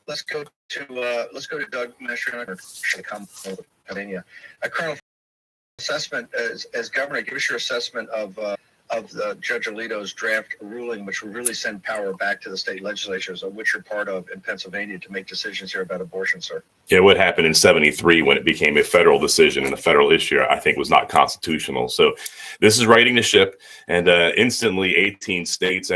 let's go to Doug Mastriano, Pennsylvania. Colonel, assessment as governor, give us your assessment of Judge Alito's draft ruling, which will really send power back to the state legislatures, of which you're part of in Pennsylvania, to make decisions here about abortion, sir. Yeah, what happened in '73 when it became a federal decision and a federal issue, I think, was not constitutional. So this is righting the ship, and instantly 18 states,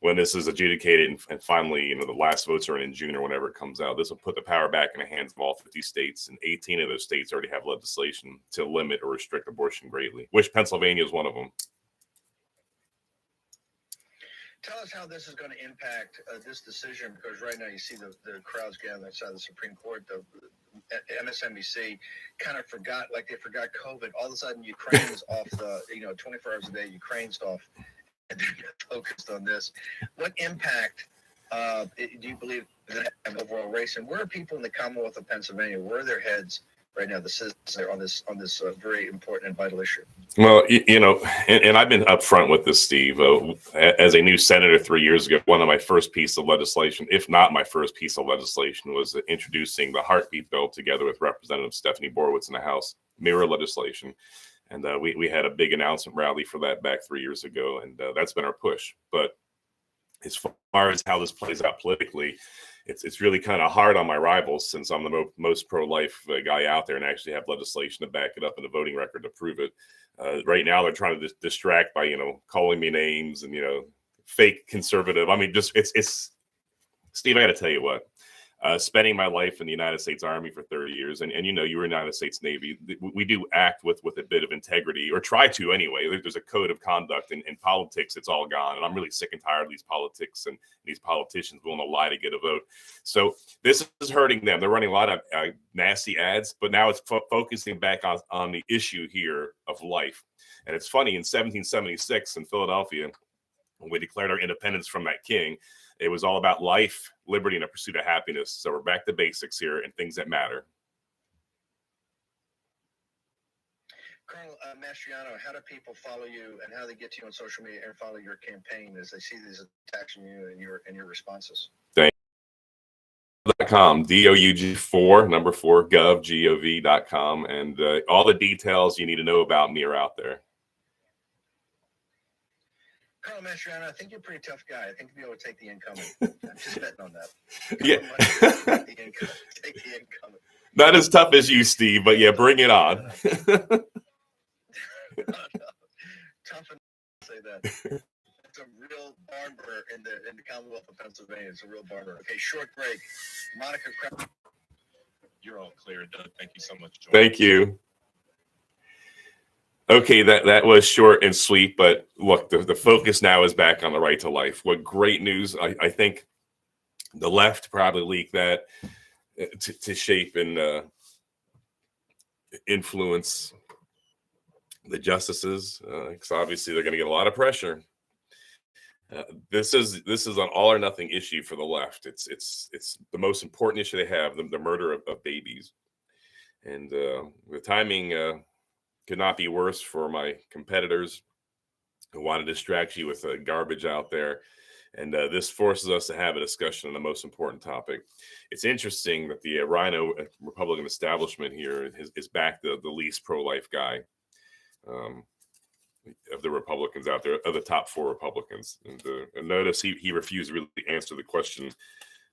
when this is adjudicated and finally, the last votes are in June or whenever it comes out, this will put the power back in the hands of all 50 states, and 18 of those states already have legislation to limit or restrict abortion greatly, which Pennsylvania is one of them. Tell us how this is going to impact this decision, because right now you see the crowds gathering outside the Supreme Court. The MSNBC kind of forgot, like they forgot COVID. All of a sudden, Ukraine's off the, 24 hours a day, Ukraine's off, and they're focused on this. What impact do you believe that have overall race? And where are people in the Commonwealth of Pennsylvania? Where are their heads right now, the citizens are on this very important and vital issue? Well, and I've been upfront with this, Steve. As a new senator 3 years ago, one of my first piece of legislation, if not my first piece of legislation, was introducing the heartbeat bill together with Representative Stephanie Borowitz in the House, mirror legislation. And we had a big announcement rally for that back 3 years ago, and that's been our push. But as far as how this plays out politically, it's really kind of hard on my rivals, since I'm the most pro-life guy out there and actually have legislation to back it up and a voting record to prove it. Right now, they're trying to distract by, calling me names and, fake conservative. I mean, just it's Steve, I got to tell you what, spending my life in the United States Army for 30 years, and you were in the United States Navy, we do act with a bit of integrity, or try to anyway. There's a code of conduct. In politics, it's all gone, and I'm really sick and tired of these politics and these politicians willing to lie to get a vote. So this is hurting them. They're running a lot of nasty ads, but now it's focusing back on the issue here of life. And it's funny, in 1776 in Philadelphia, when we declared our independence from that king, it was all about life, liberty, and a pursuit of happiness. So we're back to basics here and things that matter. Colonel Mastriano, how do people follow you, and how do they get to you on social media and follow your campaign as they see these attacks on you and your responses? .com, DOUG4, number 4, gov.com, and all the details you need to know about me are out there. Colonel Mastriano, I think you're a pretty tough guy. I think you'll be able to take the incoming. I'm just betting on that. Yeah. Take the incoming. Not as tough as you, Steve, but yeah, bring it on. No. Tough enough to say that. It's a real barn burner in the Commonwealth of Pennsylvania. It's a real barn burner. Okay, short break. Monica Kraft. You're all clear, Doug. Thank you so much, George. Thank you. Okay, that was short and sweet, but look, the focus now is back on the right to life. What great news. I think the left probably leaked that to shape and influence the justices, because obviously they're going to get a lot of pressure. This is an all or nothing issue for the left. It's the most important issue they have, the murder of babies. And the timing could not be worse for my competitors who want to distract you with garbage out there. And this forces us to have a discussion on the most important topic. It's interesting that the Rhino Republican establishment here is back the least pro-life guy of the Republicans out there, of the top 4 Republicans. And notice he refused to really answer the question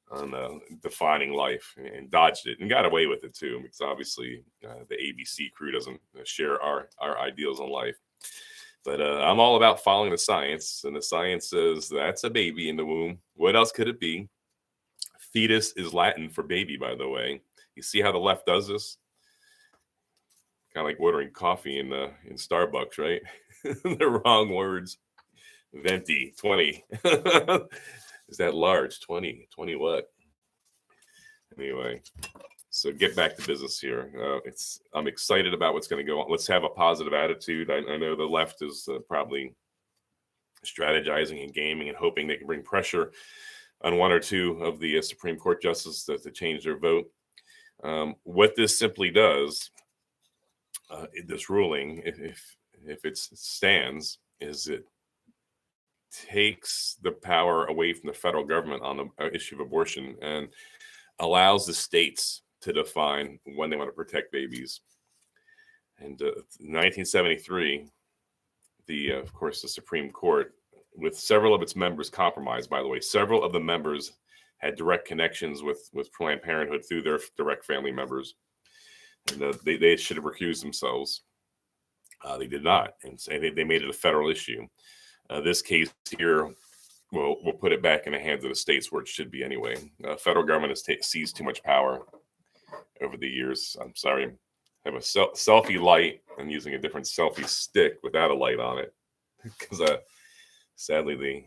on defining life, and dodged it and got away with it too, because obviously the ABC crew doesn't share our ideals on life. But I'm all about following the science, and the science says that's a baby in the womb. What else could it be? Fetus is Latin for baby, by the way. You see how the left does this? Kind of like ordering coffee in Starbucks, right? The wrong words. Venti, 20. Is that large? 20 what? Anyway, so get back to business here. I'm excited about what's going to go on. Let's have a positive attitude. I know the left is probably strategizing and gaming and hoping they can bring pressure on one or two of the Supreme Court justices to change their vote. What this simply does, this ruling, if it stands, is it takes the power away from the federal government on the issue of abortion and allows the states to define when they want to protect babies. And in 1973, of course, the Supreme Court, with several of its members compromised, by the way, several of the members had direct connections with Planned Parenthood through their direct family members. And they should have recused themselves. They did not. And so they made it a federal issue. This case here, we'll put it back in the hands of the states where it should be anyway. Federal government has seized too much power over the years. I'm sorry. I have a selfie light. I'm using a different selfie stick without a light on it because sadly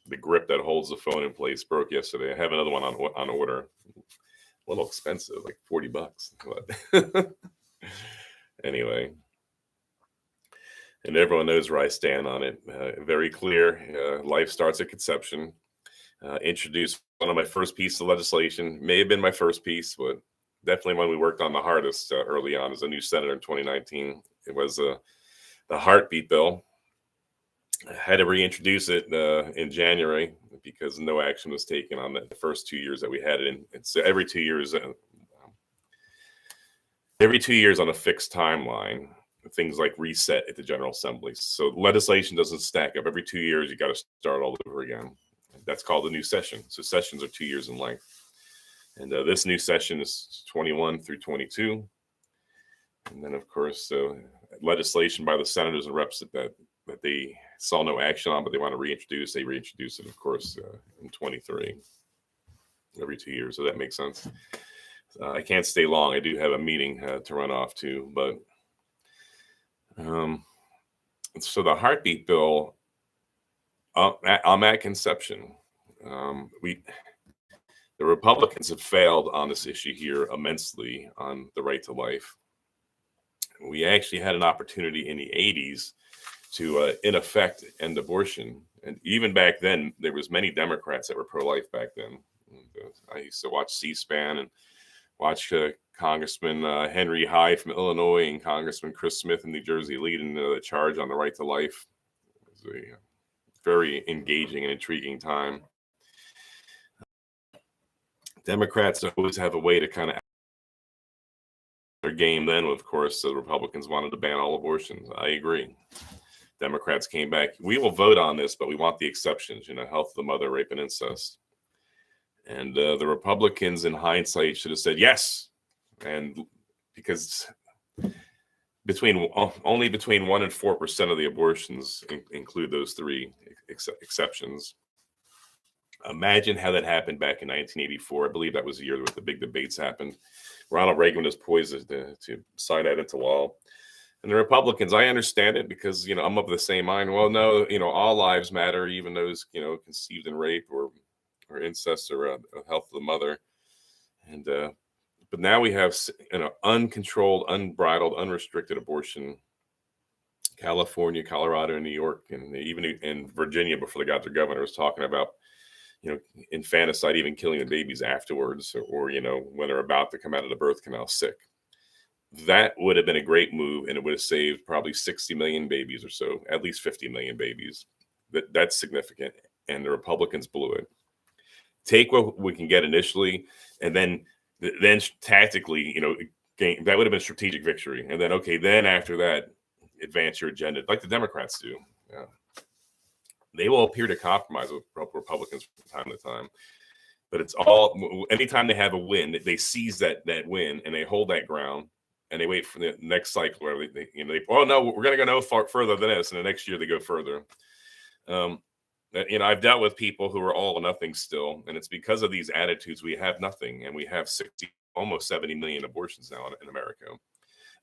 the grip that holds the phone in place broke yesterday. I have another one on order. A little expensive, like $40, but anyway. And everyone knows where I stand on it. Very clear. Life starts at conception. Introduced one of my first pieces of legislation. May have been my first piece, but definitely one we worked on the hardest early on as a new senator in 2019. It was the heartbeat bill. I had to reintroduce it in January because no action was taken on the first 2 years that we had it in. It's every 2 years on a fixed timeline. Things like reset at the General Assembly. So legislation doesn't stack up. Every 2 years, you got to start all over again. That's called a new session. So sessions are 2 years in length. And this new session is 21 through 22. And then, of course, legislation by the senators and reps that they saw no action on, but they want to reintroduce. They reintroduce it, of course, in 23, every 2 years. So that makes sense. I can't stay long. I do have a meeting to run off to, but so the heartbeat bill, I'm at conception. The Republicans have failed on this issue here immensely on the right to life. We actually had an opportunity in the 80s to, in effect, end abortion. And even back then, there was many Democrats that were pro-life back then. I used to watch C-SPAN and watch Congressman Henry High from Illinois and Congressman Chris Smith in New Jersey leading the charge on the right to life. It was a very engaging and intriguing time. Democrats always have a way to kind of their game then. Of course, the Republicans wanted to ban all abortions. I agree. Democrats came back. We will vote on this, but we want the exceptions, health of the mother, rape, and incest. And the Republicans, in hindsight, should have said yes. And because only between 1% and 4% of the abortions include those three exceptions. Imagine how that happened back in 1984. I believe that was the year that the big debates happened. Ronald Reagan was poised to sign that into law. And the Republicans, I understand it because, I'm of the same mind. Well, no, all lives matter, even those, conceived in rape or incest or health of the mother. And but now we have uncontrolled, unbridled, unrestricted abortion. California, Colorado, and New York, and even in Virginia before they got their governor was talking about, infanticide, even killing the babies afterwards, or when they're about to come out of the birth canal sick. That would have been a great move, and it would have saved probably 60 million babies or so, at least 50 million babies. That's significant, and the Republicans blew it. Take what we can get initially, and then tactically, that would have been strategic victory. And then after that, advance your agenda like the Democrats do. Yeah. They will appear to compromise with Republicans from time to time, but it's all anytime they have a win, they seize that win and they hold that ground and they wait for the next cycle where oh no, we're going to go no far further than this, and the next year they go further. I've dealt with people who are all or nothing still, and it's because of these attitudes we have nothing, and we have almost 70 million abortions now in America.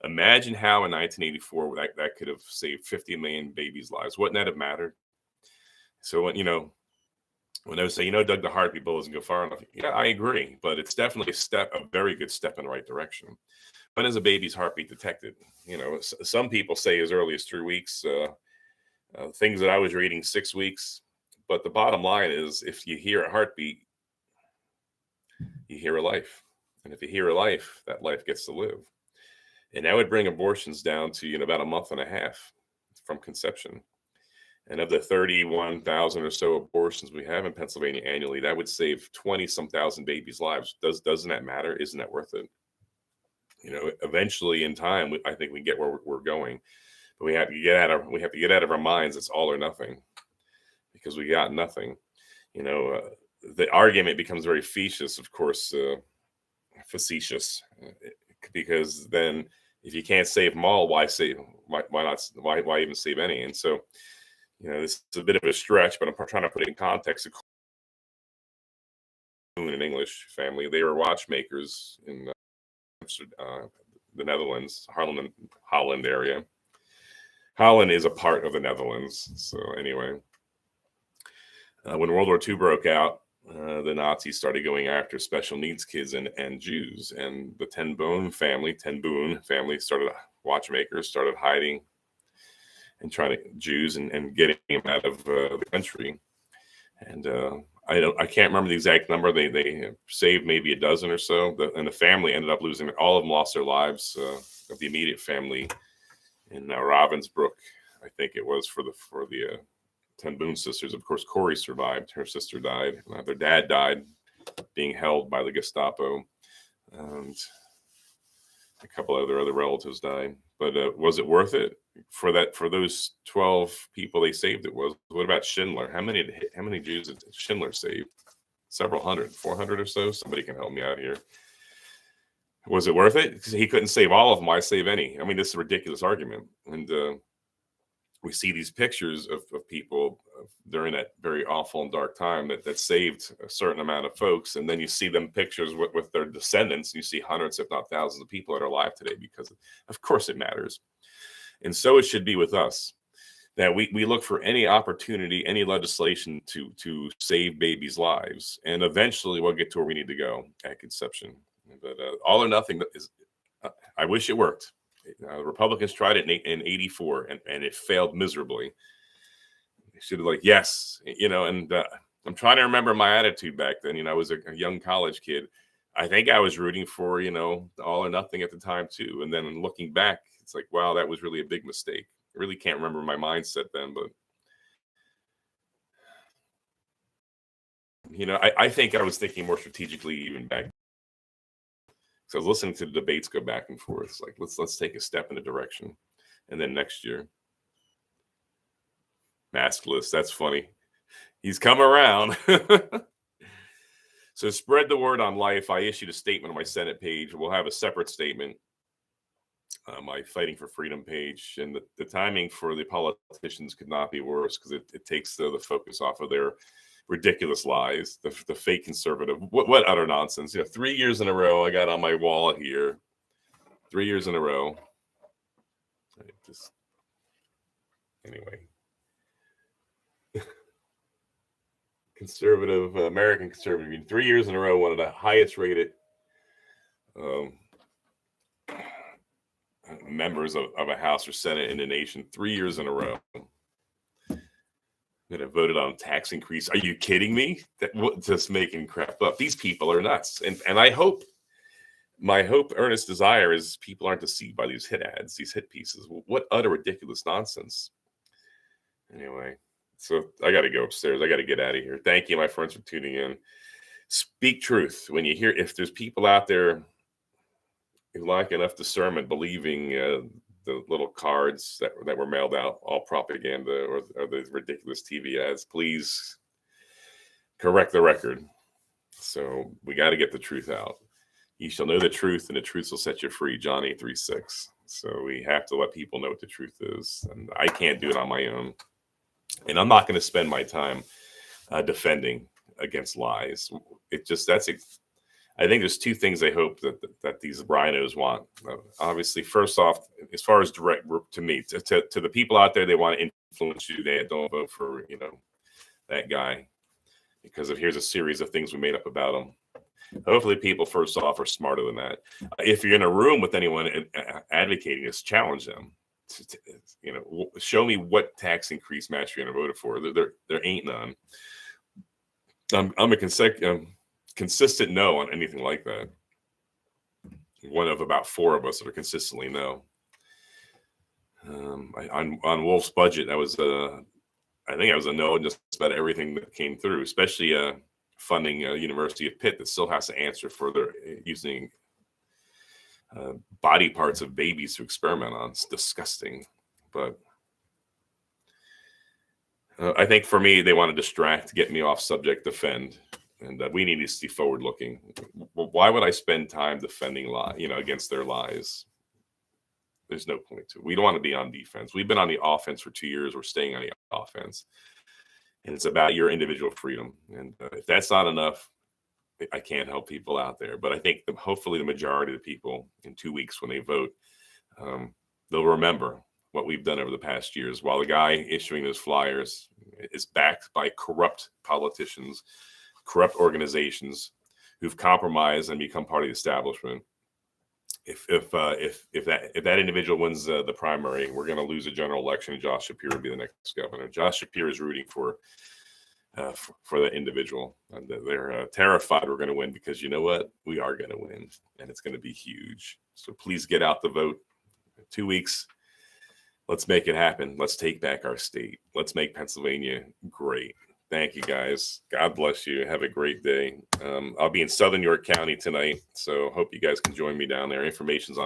Imagine how in 1984 that could have saved 50 million babies' lives. Wouldn't that have mattered? So when they say, Doug, the heartbeat bill doesn't go far enough. Yeah, I agree, but it's definitely a very good step in the right direction. When is a baby's heartbeat detected? Some people say as early as 3 weeks. Things that I was reading 6 weeks. But the bottom line is, if you hear a heartbeat, you hear a life. And if you hear a life, that life gets to live. And that would bring abortions down to about a month and a half from conception. And of the 31,000 or so abortions we have in Pennsylvania annually, that would save 20-some thousand babies' lives. Doesn't that matter? Isn't that worth it? Eventually in time, I think we get where we're going, but we have to get out of our minds. It's all or nothing, because we got nothing. The argument becomes very facetious, of course, because then if you can't save them all, why even save any? And so, this is a bit of a stretch, but I'm trying to put it in context. An English family, they were watchmakers in the Netherlands, Holland area. Holland is a part of the Netherlands. So anyway, when World War II broke out, the Nazis started going after special needs kids and Jews, and the Ten Boon family started watchmakers, started hiding and trying to Jews and getting them out of the country. And I can't remember the exact number. They saved maybe a dozen or so, and the family ended up losing. All of them lost their lives. Of the immediate family in Ravensbrück, I think it was, for the Ten Boon sisters. Of course, Corey survived. Her sister died. Their dad died being held by the Gestapo, and a couple other relatives died. But was it worth it for those 12 people they saved? It was. What about Schindler? How many Jews did Schindler save? Several hundred, 400 or so. Somebody can help me out here. Was it worth it? Because he couldn't save all of them. Why save any? I mean, this is a ridiculous argument. And we see these pictures of people during that very awful and dark time that saved a certain amount of folks. And then you see them pictures with their descendants. You see hundreds, if not thousands, of people that are alive today, because of course it matters. And so it should be with us, that we look for any opportunity, any legislation to save babies' lives. And eventually we'll get to where we need to go at conception. But all or nothing is, I wish it worked. Republicans tried it in 84 and it failed miserably. They should have yes, and I'm trying to remember my attitude back then. I was a young college kid. I think I was rooting for, all or nothing at the time too. And then looking back, it's like, wow, that was really a big mistake. I really can't remember my mindset then, but I think I was thinking more strategically even back. So I was listening to the debates go back and forth. It's like, let's take a step in a direction. And then next year, maskless. That's funny. He's come around. So spread the word on life. I issued a statement on my Senate page. We'll have a separate statement on my Fighting for Freedom page. And the timing for the politicians could not be worse, because it takes the focus off of their ridiculous lies, the fake conservative. What utter nonsense. 3 years in a row, I got on my wall here. 3 years in a row. Anyway. Conservative, American conservative, 3 years in a row, one of the highest rated members of a House or Senate in the nation, 3 years in a row. That have voted on tax increase. Are you kidding me? Just making crap up. These people are nuts. And my hope, earnest desire, is people aren't deceived by these hit ads, these hit pieces. What utter ridiculous nonsense. Anyway, so I got to go upstairs. I got to get out of here. Thank you, my friends, for tuning in. Speak truth. When you hear, if there's people out there who lack enough discernment, believing the little cards that were mailed out, all propaganda, or the ridiculous TV ads, please correct the record. So we got to get the truth out. You shall know the truth, and the truth will set you free. John 8:36. So we have to let people know what the truth is, and I can't do it on my own. And I'm not going to spend my time defending against lies. I think there's two things I hope that these rhinos want. Obviously, first off, as far as direct to me, to the people out there, they want to influence you. They don't vote for that guy, because here's a series of things we made up about him. Hopefully, people first off are smarter than that. If you're in a room with anyone advocating this, challenge them. Show me what tax increase match you're going to vote for. There ain't none. I'm a consistent no on anything like that. One of about four of us that are consistently no. On Wolf's budget, that was I think I was a no on just about everything that came through, especially funding University of Pitt that still has to answer for their using body parts of babies to experiment on. It's disgusting. But I think for me, they want to distract, get me off subject, defend. And we need to see forward looking. Why would I spend time defending against their lies? There's no point to it. We don't want to be on defense. We've been on the offense for 2 years. We're staying on the offense. And it's about your individual freedom. And if that's not enough, I can't help people out there. But I think hopefully the majority of the people in 2 weeks when they vote, they'll remember what we've done over the past years. While the guy issuing those flyers is backed by corrupt politicians, corrupt organizations who've compromised and become part of the establishment. If that individual wins the primary, we're going to lose a general election, and Josh Shapiro will be the next governor. Josh Shapiro is rooting for that individual, and they're terrified we're going to win, because you know what, we are going to win, and it's going to be huge. So please get out the vote. 2 weeks. Let's make it happen. Let's take back our state. Let's make Pennsylvania great. Thank you, guys. God bless you. Have a great day. I'll be in Southern York County tonight, so hope you guys can join me down there. Information's on